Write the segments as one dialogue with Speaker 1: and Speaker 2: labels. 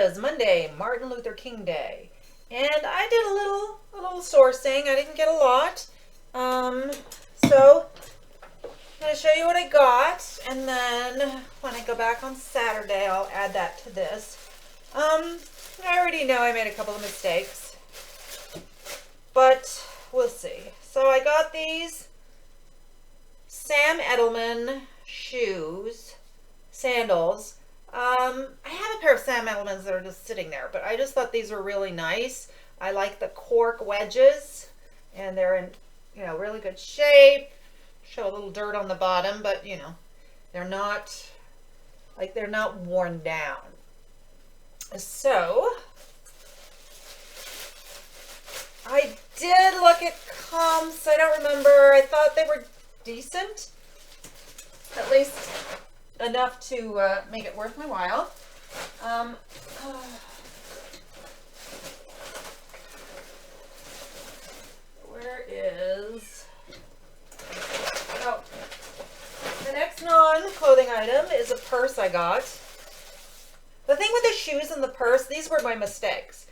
Speaker 1: was Monday, Martin Luther King Day. And I did a little sourcing. I didn't get a lot. So I'm going to show you what I got, and then when I go back on Saturday, I'll add that to this. I already know I made a couple of mistakes, but we'll see. So I got these Sam Edelman shoes, sandals. I have a pair of Sam Edelmans that are just sitting there, but I just thought these were really nice. I like the cork wedges, and they're in, really good shape. Show a little dirt on the bottom, but they're not worn down. So I did look at comps. I don't remember. I thought they were decent, at least enough to make it worth my while. Where is... Oh, the next non-clothing item is a purse I got. The thing with the shoes and the purse, these were my mistakes.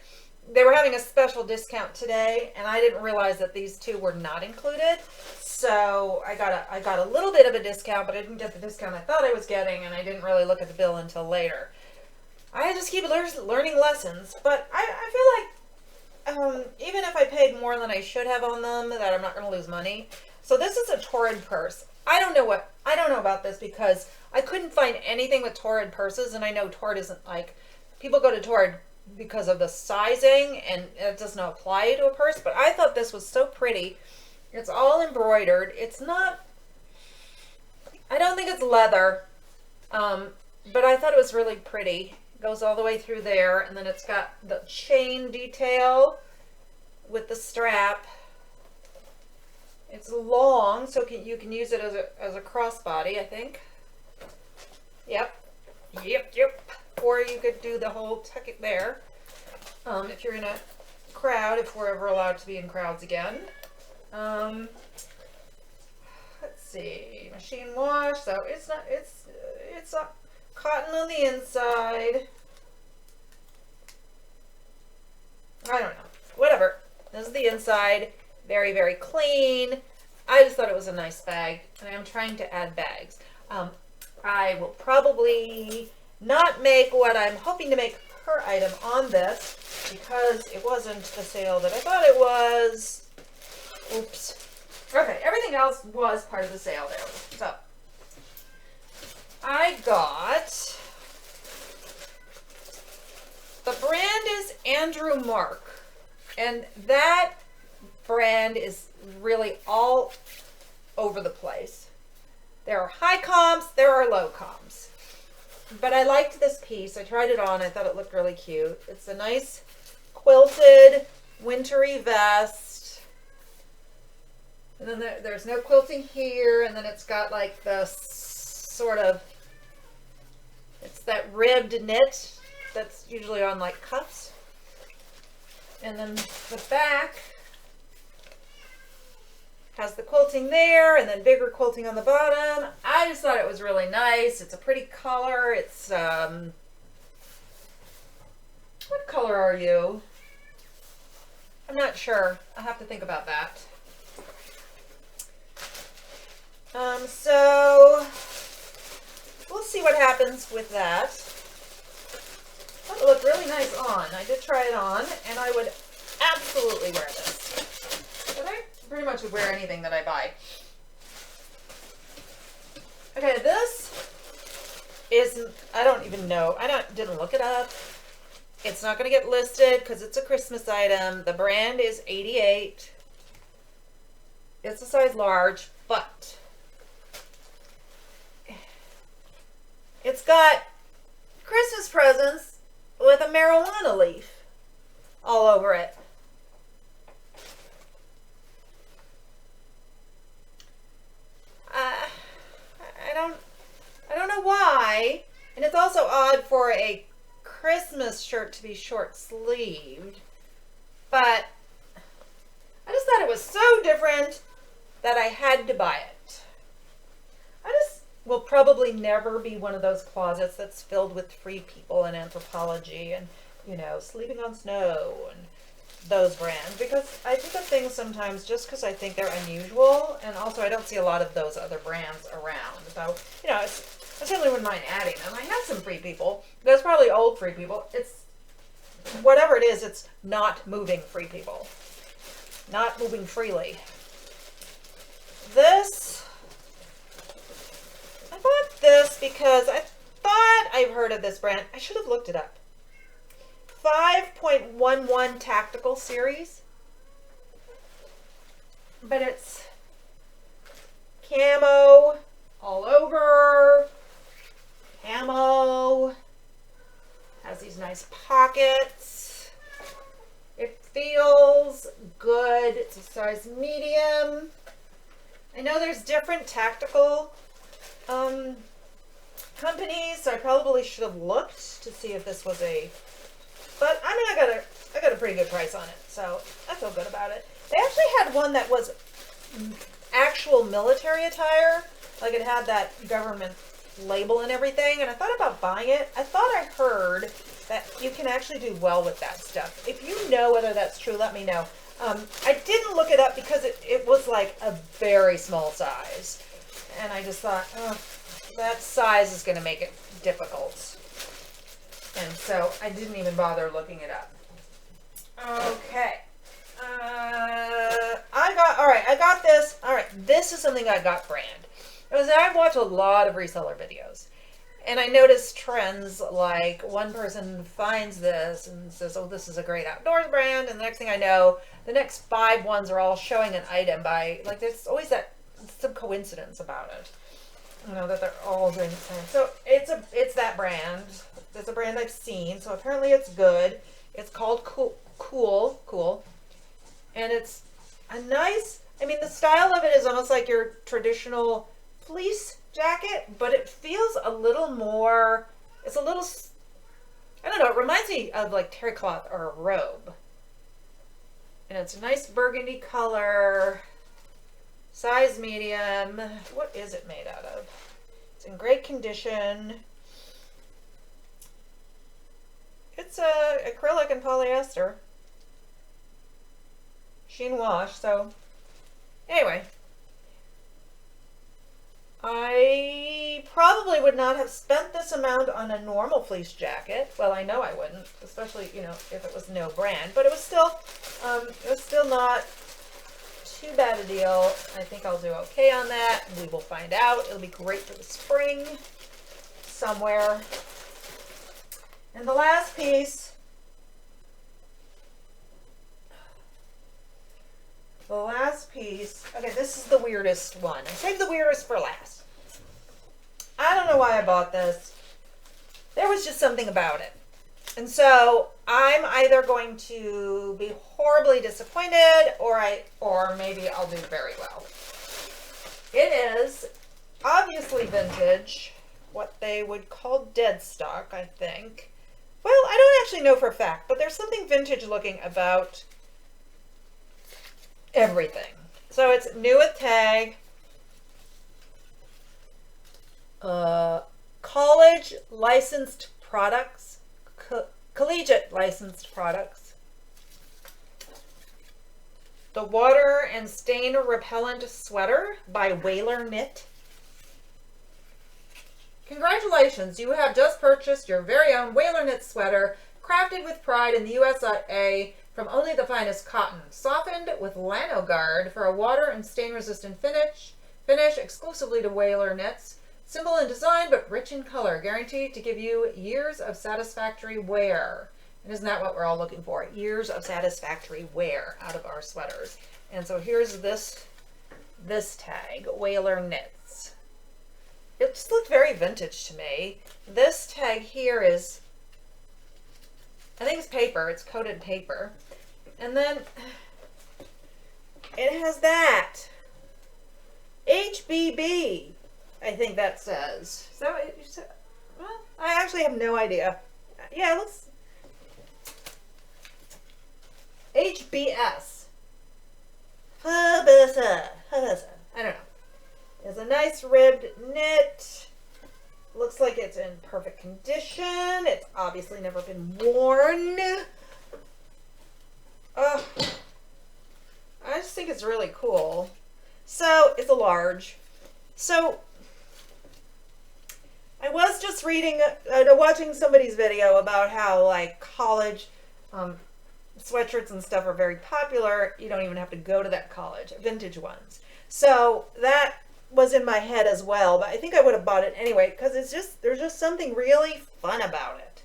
Speaker 1: They were having a special discount today, and I didn't realize that these two were not included. So I got a little bit of a discount, but I didn't get the discount I thought I was getting, and I didn't really look at the bill until later. I just keep learning lessons, but I feel like even if I paid more than I should have on them, that I'm not going to lose money. So this is a Torrid purse. I don't know about this because I couldn't find anything with Torrid purses, and I know Torrid isn't like, people go to Torrid because of the sizing, and it doesn't apply to a purse, but I thought this was so pretty. It's all embroidered. It's not, I don't think it's leather, but I thought it was really pretty. It goes all the way through there, and then it's got the chain detail with the strap. It's long, so you can use it as a crossbody, I think. Yep. Or you could do the whole tuck it there. If you're in a crowd, if we're ever allowed to be in crowds again. Let's see, machine wash. So it's cotton on the inside. I don't know. Whatever. This is the inside. Very, very clean. I just thought it was a nice bag, and I'm trying to add bags. I will probably not make what I'm hoping to make per item on this because it wasn't the sale that I thought it was. Oops. Okay, everything else was part of the sale there. So I got, the brand is Andrew Mark, and that brand is really all over the place. There are high comps, there are low comps. But I liked this piece. I tried it on. I thought it looked really cute. It's a nice quilted wintry vest. And then there's no quilting here. And then it's got like the sort of, it's that ribbed knit that's usually on like cuffs. And then the back has the quilting there, and then bigger quilting on the bottom. I just thought it was really nice. It's a pretty color. It's, what color are you? I'm not sure. I'll have to think about that. So we'll see what happens with that. That would look really nice on. I did try it on, and I would absolutely wear this. But I pretty much would wear anything that I buy. Okay, this is, I don't even know. Didn't look it up. It's not going to get listed because it's a Christmas item. The brand is 88. It's a size large, but it's got Christmas presents with a marijuana leaf all over it. I don't know why, and it's also odd for a Christmas shirt to be short sleeved, but I just thought it was so different that I had to buy it. I just will probably never be one of those closets that's filled with free people and anthropology and you know, Sleeping on Snow and those brands, because I think of things sometimes just because I think they're unusual, and also I don't see a lot of those other brands around. So, you know, I certainly wouldn't mind adding them. I have some Free People. That's probably old Free People. It's whatever it is, it's not moving Free People. Not moving freely. This, I bought this because I thought I've heard of this brand. I should have looked it up. 5.11 Tactical Series. But it's camo all over. Camo. Has these nice pockets. It feels good. It's a size medium. I know there's different tactical companies, so I probably should have looked to see if this was a... But I mean, I got a pretty good price on it, so I feel good about it. They actually had one that was actual military attire, like it had that government label and everything, and I thought about buying it. I thought I heard that you can actually do well with that stuff. If you know whether that's true, let me know. I didn't look it up because it was like a very small size, and I just thought, oh, that size is going to make it difficult. And so I didn't even bother looking it up. Okay. I got this. All right, this is something I got brand. I watch a lot of reseller videos. And I noticed trends like one person finds this and says, oh, this is a great outdoors brand. And the next thing I know, the next 5 ones are all showing an item by, like, there's always some coincidence about it. You know, that they're all doing the same. So it's that brand. It's a brand I've seen. So apparently it's good. It's called Cool. And it's a nice, I mean, the style of it is almost like your traditional fleece jacket, but it feels a little more, it's a little, I don't know, it reminds me of like terry cloth or a robe. And it's a nice burgundy color, size medium. What is it made out of? It's in great condition. It's acrylic and polyester. Sheen wash, so anyway. I probably would not have spent this amount on a normal fleece jacket. Well, I know I wouldn't, especially, you know, if it was no brand, but it was still not too bad a deal. I think I'll do okay on that. We will find out. It'll be great for the spring somewhere. And the last piece, okay, this is the weirdest one. I saved the weirdest for last. I don't know why I bought this. There was just something about it. And so I'm either going to be horribly disappointed or maybe I'll do very well. It is obviously vintage, what they would call dead stock, I think. Well, I don't actually know for a fact, but there's something vintage looking about everything. So it's new with tag. College licensed products. Collegiate licensed products. The water and stain repellent sweater by Whaler Knit. Congratulations, you have just purchased your very own Whaler Knit sweater, crafted with pride in the USA from only the finest cotton, softened with Lano Guard for a water and stain-resistant finish exclusively to Whaler Knits. Simple in design, but rich in color, guaranteed to give you years of satisfactory wear. And isn't that what we're all looking for? Years of satisfactory wear out of our sweaters. And so here's this tag, Whaler Knits. It just looked very vintage to me. This tag here is, I think it's paper. It's coated paper. And then it has that. HBB, I think that says. So, well, I actually have no idea. Yeah, it looks HBS. I don't know. It's a nice ribbed knit looks like it's in perfect condition. It's obviously never been worn. I just think it's really cool. So it's a large. So I was just watching somebody's video about how like college sweatshirts and stuff are very popular. You don't even have to go to that college, vintage ones. So that was in my head as well, but I think I would have bought it anyway because there's just something really fun about it.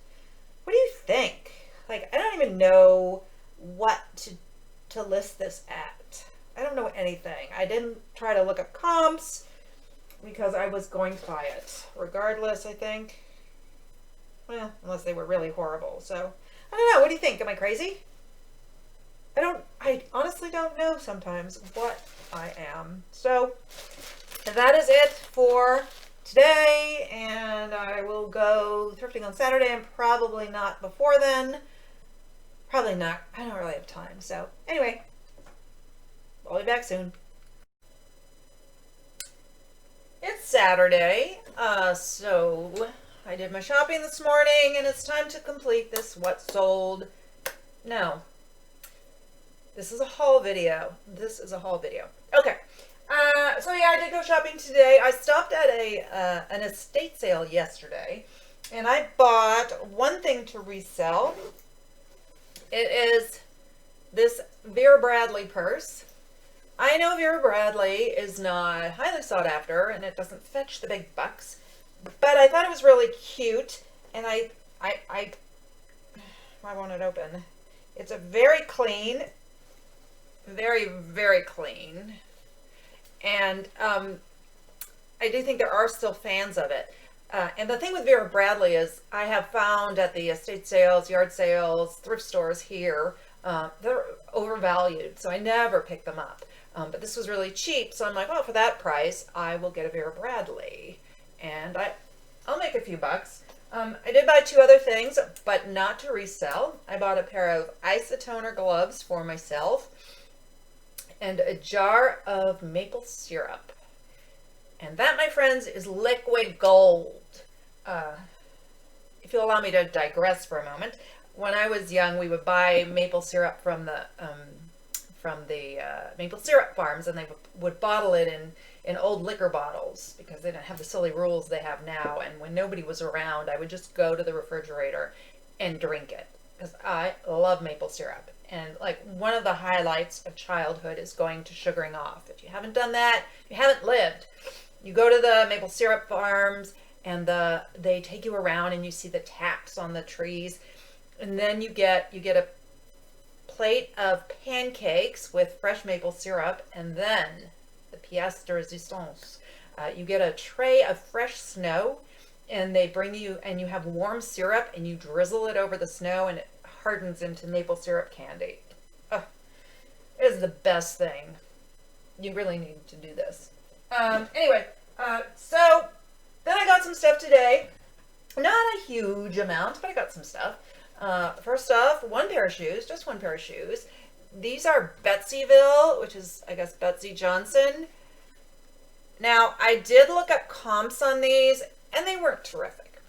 Speaker 1: What do you think? Like, I don't even know what to list this at. I don't know anything. I didn't try to look up comps because I was going to buy it regardless, I think. Well, unless they were really horrible. So, I don't know. What do you think? Am I crazy? I honestly don't know sometimes what I am. So, that is it for today, and I will go thrifting on Saturday, and probably not before then. Probably not. I don't really have time. So, anyway, I'll be back soon. It's Saturday, so I did my shopping this morning, and it's time to complete this what sold. No. This is a haul video. Okay. So yeah, I did go shopping today. I stopped at an estate sale yesterday, and I bought one thing to resell. It is this Vera Bradley purse. I know Vera Bradley is not highly sought after, and it doesn't fetch the big bucks, but I thought it was really cute, and why won't it open? It's a very clean, very, very clean. And I do think there are still fans of it. And the thing with Vera Bradley is I have found at the estate sales, yard sales, thrift stores here, they're overvalued. So I never pick them up. But this was really cheap. So I'm like, oh, for that price, I will get a Vera Bradley. And I'll make a few bucks. I did buy two other things, but not to resell. I bought a pair of isotoner gloves for myself and a jar of maple syrup. And that, my friends, is liquid gold. If you'll allow me to digress for a moment, when I was young, we would buy maple syrup from the maple syrup farms, and they would bottle it in old liquor bottles because they didn't have the silly rules they have now. And when nobody was around, I would just go to the refrigerator and drink it because I love maple syrup. And like one of the highlights of childhood is going to sugaring off. If you haven't done that, you haven't lived. You go to the maple syrup farms and they take you around and you see the taps on the trees. And then you get a plate of pancakes with fresh maple syrup, and then the pièce de résistance. You get a tray of fresh snow, and they bring you, and you have warm syrup, and you drizzle it over the snow, and it hardens into maple syrup candy. Oh, it is the best thing. You really need to do this. Anyway, so then I got some stuff today. Not a huge amount, but I got some stuff. First off, one pair of shoes, just one pair of shoes. These are Betsyville, which is, I guess, Betsy Johnson. Now, I did look up comps on these, and they weren't terrific.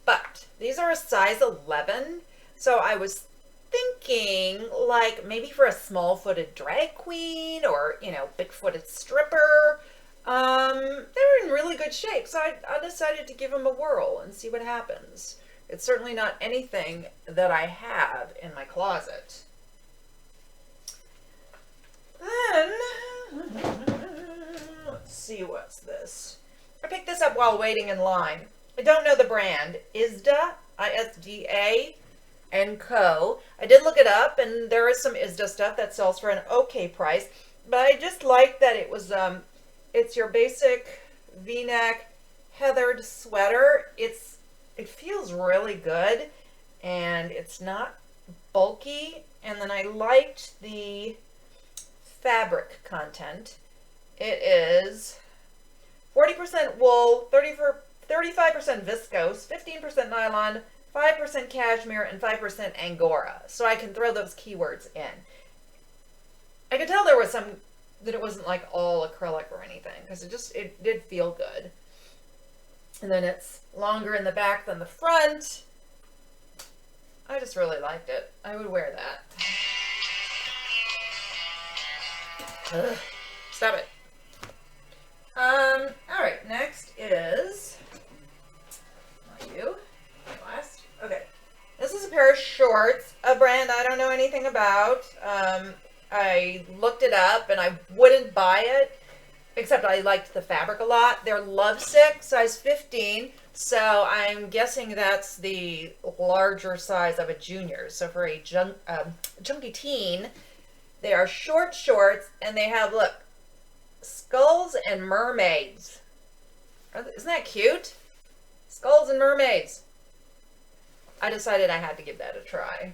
Speaker 1: But these are a size 11, so I was thinking, like, maybe for a small-footed drag queen or, big-footed stripper. They were in really good shape, so I decided to give them a whirl and see what happens. It's certainly not anything that I have in my closet. Then, let's see, what's this? I picked this up while waiting in line. I don't know the brand. ISDA, ISDA & Co. I did look it up, and there is some ISDA stuff that sells for an okay price, but I just like that it was, it's your basic V-neck heathered sweater. It feels really good, and it's not bulky, and then I liked the fabric content. It is 40% wool, 35% viscose, 15% nylon, 5% cashmere, and 5% angora. So I can throw those keywords in. I could tell there was some, that it wasn't like all acrylic or anything, because it did feel good. And then it's longer in the back than the front. I just really liked it. I would wear that. Ugh, stop it. All right, next is, not you, last. Okay, this is a pair of shorts, a brand I don't know anything about. I looked it up and I wouldn't buy it, except I liked the fabric a lot. They're Lovesick, size 15, so I'm guessing that's the larger size of a junior. So for a chunky teen, they are short shorts, and they have, look, skulls and mermaids. Isn't that cute? Skulls and mermaids. I decided I had to give that a try.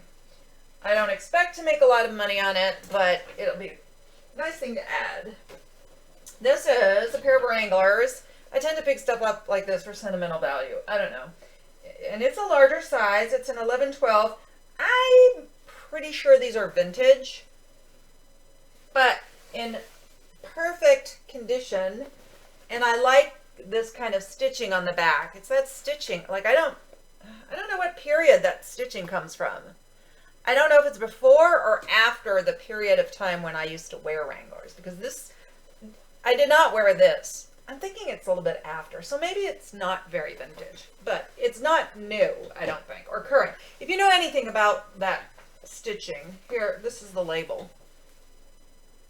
Speaker 1: I don't expect to make a lot of money on it, but it'll be a nice thing to add. This is a pair of Wranglers. I tend to pick stuff up like this for sentimental value. I don't know. And it's a larger size. It's an 11-12. I'm pretty sure these are vintage, but in perfect condition. And I like this kind of stitching on the back. It's that stitching. Like, I don't know what period that stitching comes from. I don't know if it's before or after the period of time when I used to wear Wranglers, because this, I did not wear this. I'm thinking it's a little bit after, so maybe it's not very vintage, but it's not new, I don't think, or current. If you know anything about that stitching, here, this is the label.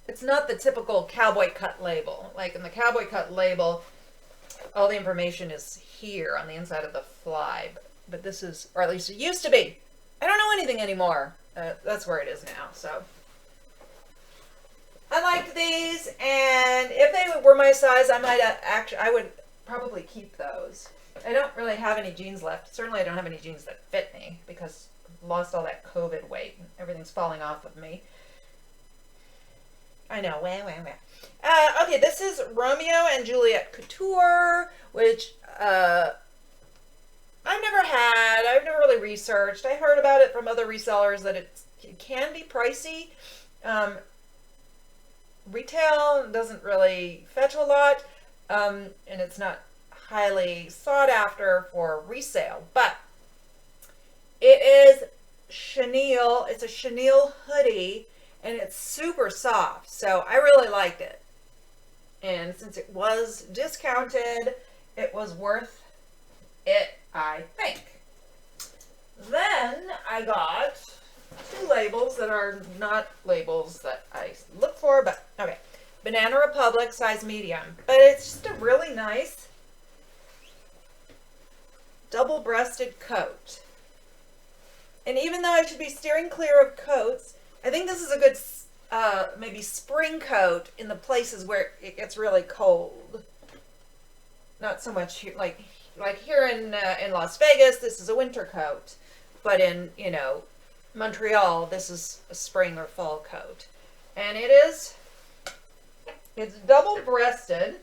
Speaker 1: It's not the typical cowboy cut label. Like in the cowboy cut label, all the information is here on the inside of the fly, but this is, or at least it used to be. I don't know anything anymore. That's where it is now, so. I liked these, and if they were my size, I would probably keep those. I don't really have any jeans left. Certainly I don't have any jeans that fit me, because I've lost all that COVID weight. Everything's falling off of me. I know, okay, this is Romeo and Juliet Couture, which, I've never really researched. I heard about it from other resellers that it can be pricey. Retail doesn't really fetch a lot, and it's not highly sought after for resale, but it is chenille. It's a chenille hoodie, and it's super soft, so I really liked it. And since it was discounted, it was worth it, I think. Then I got two labels that are not labels that I look for, but okay. Banana Republic, size medium. But it's just a really nice double-breasted coat. And even though I should be steering clear of coats, I think this is a good maybe spring coat in the places where it gets really cold. Not so much here, like here in Las Vegas, this is a winter coat. But in, Montreal, this is a spring or fall coat. And it's double-breasted.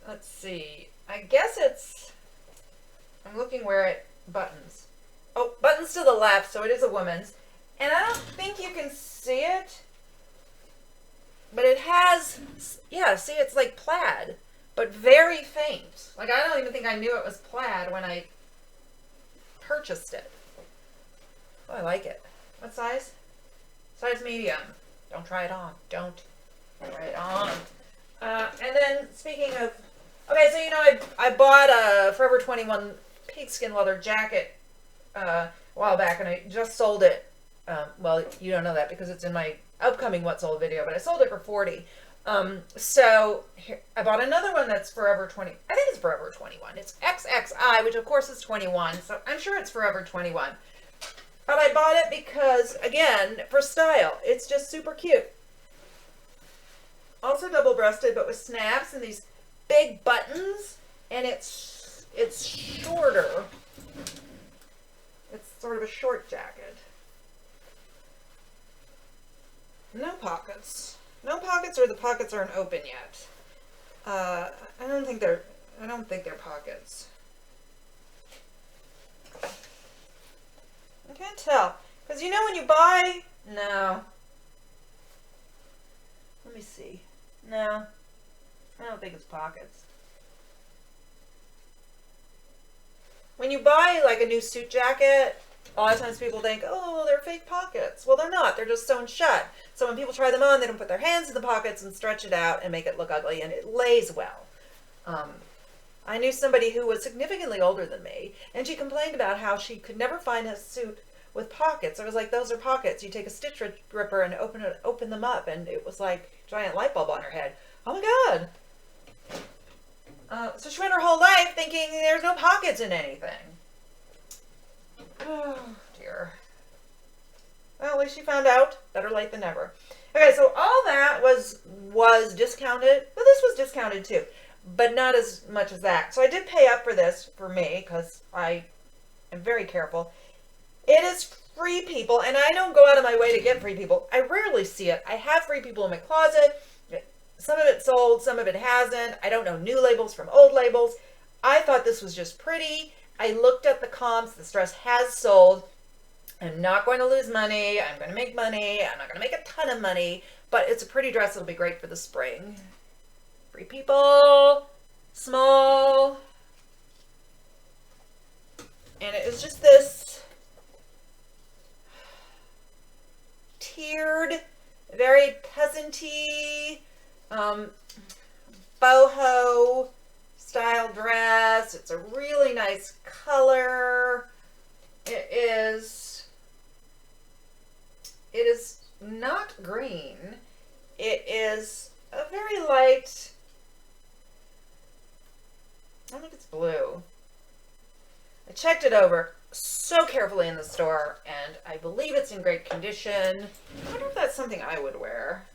Speaker 1: Let's see. I guess I'm looking where it buttons. Oh, buttons to the left, so it is a woman's. And I don't think you can see it. But it has, yeah, see, it's like plaid, but very faint. Like, I don't even think I knew it was plaid when I purchased it. Oh, I like it. What size? Size medium. Don't try it on. Don't try it on. And then, speaking of, okay, so, I bought a Forever 21 pigskin leather jacket a while back, and I just sold it. Well, you don't know that because it's in my upcoming What Sold video, but I sold it for $40. So here, I bought another one that's Forever 20. I think it's Forever 21. It's XXI, which of course is 21. So I'm sure it's Forever 21. But I bought it because, again, for style, it's just super cute. Also double-breasted, but with snaps and these big buttons, and it's shorter. It's sort of a short jacket. No pockets. No pockets, or the pockets aren't open yet. I don't think they're pockets. I can't tell. Because when you buy... No. Let me see. No, I don't think it's pockets. When you buy like a new suit jacket, a lot of times people think, oh, they're fake pockets. Well, they're not. They're just sewn shut. So when people try them on, they don't put their hands in the pockets and stretch it out and make it look ugly, and it lays well. I knew somebody who was significantly older than me, and she complained about how she could never find a suit with pockets. I was like, those are pockets. You take a stitch ripper and open them up, and it was like a giant light bulb on her head. Oh my God. So she went her whole life thinking there's no pockets in anything. Oh dear. Well, at least she found out. Better late than never. Okay, so all that was discounted. Well, this was discounted too, but not as much as that. So I did pay up for this for me because I am very careful. It is Free People, and I don't go out of my way to get Free People. I rarely see it. I have Free People in my closet. Some of it sold, some of it hasn't. I don't know new labels from old labels. I thought this was just pretty. I looked at the comps. This dress has sold. I'm not going to lose money. I'm going to make money. I'm not going to make a ton of money, but it's a pretty dress. It'll be great for the spring. Free People, small. And it is just this tiered, very peasanty, boho style dress. It's a really nice color. It is not green. It is a very light, I think it's blue. I checked it over so carefully in the store, and I believe it's in great condition. I wonder if that's something I would wear.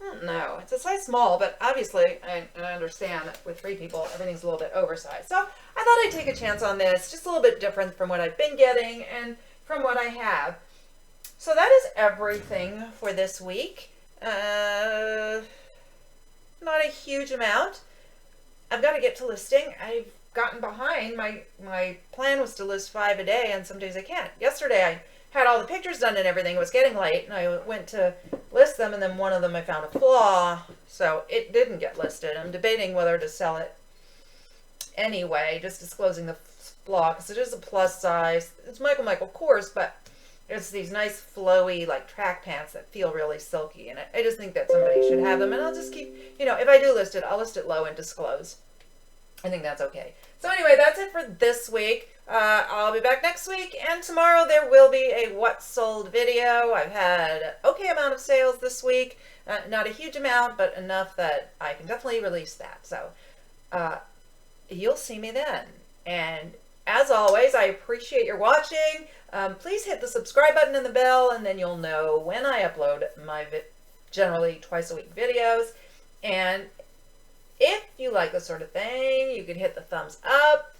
Speaker 1: I don't know. It's a size small, but obviously, I understand that with Free People, everything's a little bit oversized. So I thought I'd take a chance on this, just a little bit different from what I've been getting and from what I have. So that is everything for this week. Not a huge amount. I've got to get to listing. I've gotten behind. My plan was to list 5 a day, and some days I can't. Yesterday I had all the pictures done and everything. It was getting late, and I went to list them, and then one of them I found a flaw, so it didn't get listed. I'm debating whether to sell it anyway, just disclosing the flaw, because it is a plus size. It's Michael Kors, but it's these nice flowy like track pants that feel really silky, and I just think that somebody should have them, and I'll just keep, if I do list it, I'll list it low and disclose. I think that's okay. So anyway, that's it for this week. I'll be back next week, and tomorrow there will be a what sold video. I've had an okay amount of sales this week. Not a huge amount, but enough that I can definitely release that. So you'll see me then. And as always, I appreciate your watching. Please hit the subscribe button and the bell, and then you'll know when I upload my generally twice a week videos. And if you like this sort of thing, you could hit the thumbs up.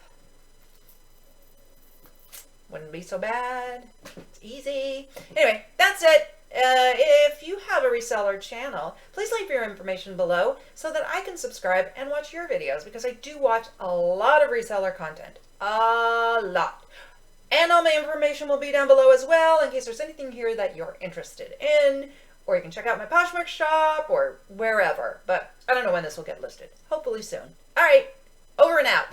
Speaker 1: Wouldn't be so bad. It's easy. Anyway, that's it. If you have a reseller channel, please leave your information below so that I can subscribe and watch your videos, because I do watch a lot of reseller content. A lot. And all my information will be down below as well in case there's anything here that you're interested in. Or you can check out my Poshmark shop or wherever. But I don't know when this will get listed. Hopefully soon. All right. Over and out.